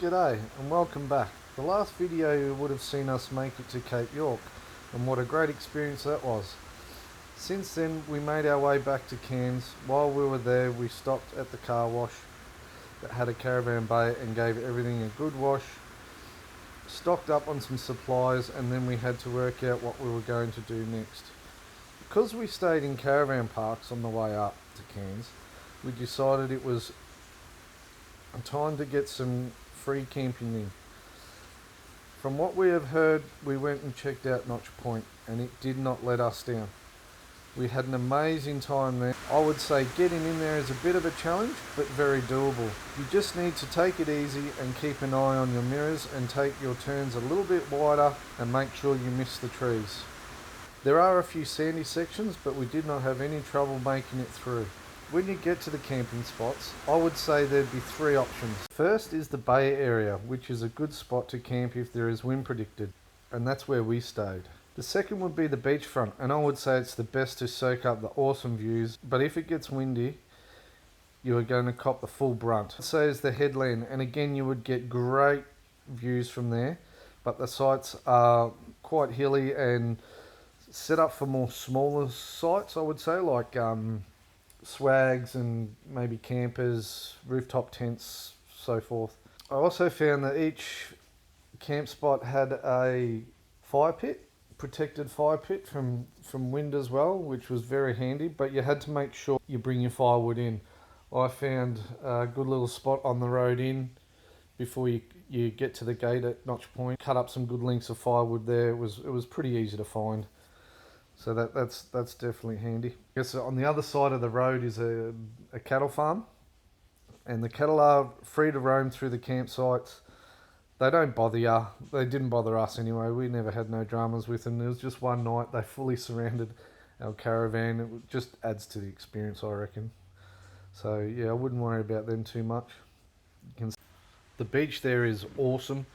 G'day and welcome back. The last video you would have seen us make it to Cape York, and what a great experience that was. Since then we made our way back to Cairns. While we were there we stopped at the car wash that had a caravan bay and gave everything a good wash, stocked up on some supplies, and then we had to work out what we were going to do next. Because we stayed in caravan parks on the way up to Cairns, we decided it was time to get some free camping in. From what we have heard, we went and checked out Notch Point and it did not let us down. We had an amazing time there. I would say getting in there is a bit of a challenge, but very doable. You just need to take it easy and keep an eye on your mirrors and take your turns a little bit wider and make sure you miss the trees. There are a few sandy sections, but we did not have any trouble making it through. When you get to the camping spots, I would say there'd be three options. First is the bay area, which is a good spot to camp if there is wind predicted, and that's where we stayed. The second would be the beachfront, and I would say it's the best to soak up the awesome views, but if it gets windy, you are going to cop the full brunt. So is the headland, and again you would get great views from there, but the sites are quite hilly and set up for more smaller sites, I would say, like swags and maybe campers, rooftop tents, so forth. I also found that each camp spot had a fire pit, protected fire pit from wind as well, which was very handy, but you had to make sure you bring your firewood in. I found a good little spot on the road in before you get to the gate at Notch Point. Cut up some good lengths of firewood there. It was pretty easy to find. So that's definitely handy. I guess on the other side of the road is a cattle farm, and the cattle are free to roam through the campsites. They don't bother you. They didn't bother us anyway. We never had no dramas with them. There was just one night they fully surrounded our caravan. It just adds to the experience, I reckon. So yeah, I wouldn't worry about them too much. The beach there is awesome.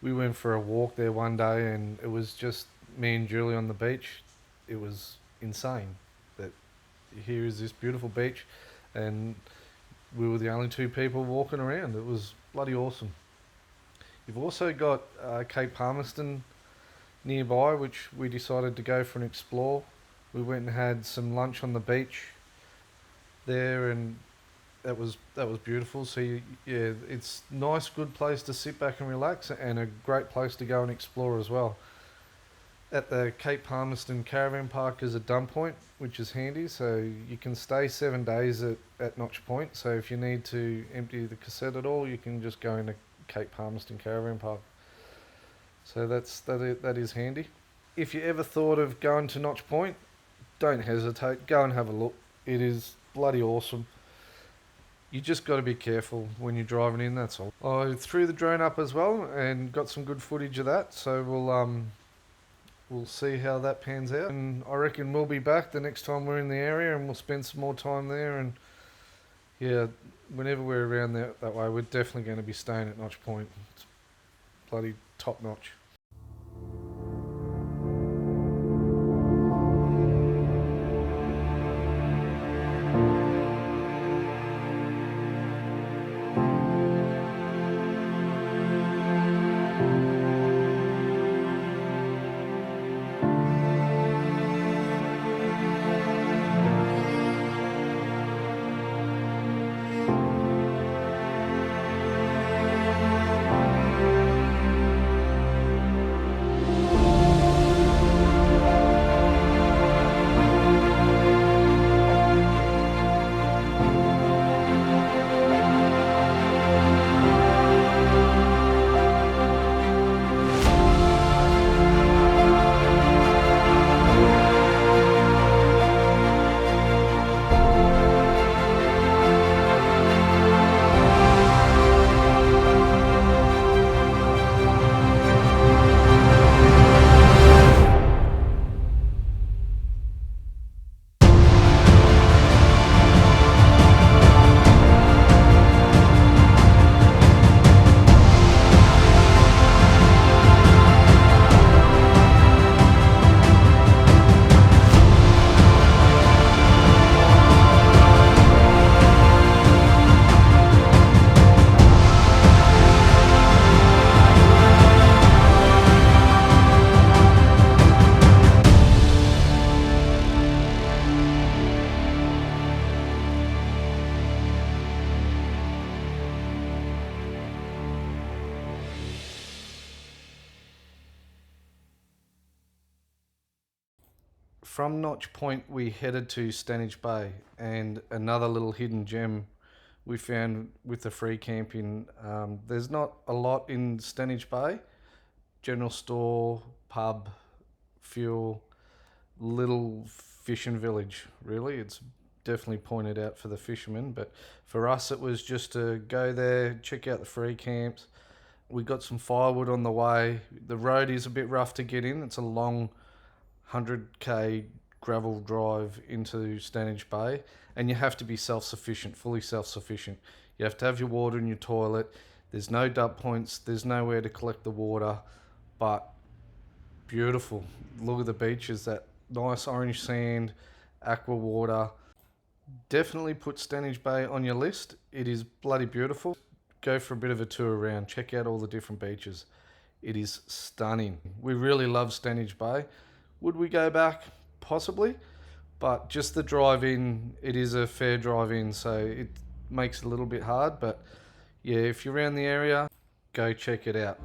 We went for a walk there one day and it was just me and Julie on the beach. It was insane that here is this beautiful beach and we were the only two people walking around. It was bloody awesome. You've also got Cape Palmerston nearby, which we decided to go for an explore. We went and had some lunch on the beach there, and that was beautiful. So yeah, it's a nice, good place to sit back and relax, and a great place to go and explore as well. At the Cape Palmerston Caravan Park is a dump point, which is handy, so you can stay 7 days at Notch Point. So if you need to empty the cassette at all, you can just go into Cape Palmerston Caravan Park. So that is handy. If you ever thought of going to Notch Point, don't hesitate. Go and have a look. It is bloody awesome. You just got to be careful when you're driving in, that's all. I threw the drone up as well and got some good footage of that, so we'll see how that pans out, and I reckon we'll be back the next time we're in the area and we'll spend some more time there. And yeah, whenever we're around that way, we're definitely going to be staying at Notch Point. It's bloody top notch. From Notch Point we headed to Stanage Bay, and another little hidden gem we found with the free camping. There's not a lot in Stanage Bay. General store, pub, fuel, little fishing village, really. It's definitely pointed out for the fishermen, but for us it was just to go there, check out the free camps. We got some firewood on the way. The road is a bit rough to get in. It's a long 100k gravel drive into Stanage Bay, and you have to be self-sufficient, fully self-sufficient. You have to have your water and your toilet. There's no dump points, there's nowhere to collect the water, but beautiful. Look at the beaches, that nice orange sand, aqua water. Definitely put Stanage Bay on your list. It is bloody beautiful. Go for a bit of a tour around, check out all the different beaches. It is stunning. We really love Stanage Bay. Would we go back? Possibly, but just the drive in, it is a fair drive in, so it makes it a little bit hard, but yeah, if you're around the area, go check it out.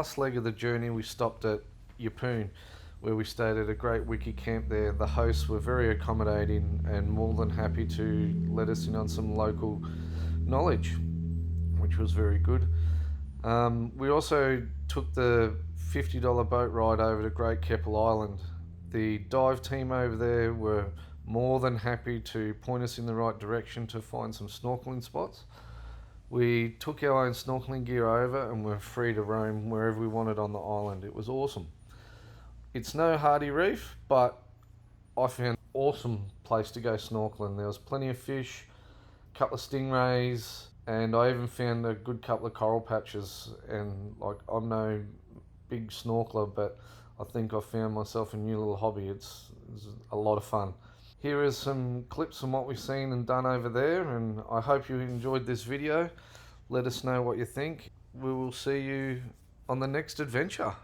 last leg of the journey we stopped at Yeppoon, where we stayed at a great wiki camp there. The hosts were very accommodating and more than happy to let us in on some local knowledge, which was very good. We also took the $50 boat ride over to Great Keppel Island. The dive team over there were more than happy to point us in the right direction to find some snorkeling spots. We took our own snorkeling gear over and were free to roam wherever we wanted on the island. It was awesome. It's no hardy reef, but I found an awesome place to go snorkeling. There was plenty of fish, a couple of stingrays, and I even found a good couple of coral patches. And like, I'm no big snorkeler, but I think I found myself a new little hobby. It's a lot of fun. Here is some clips from what we've seen and done over there, and I hope you enjoyed this video. Let us know what you think. We will see you on the next adventure.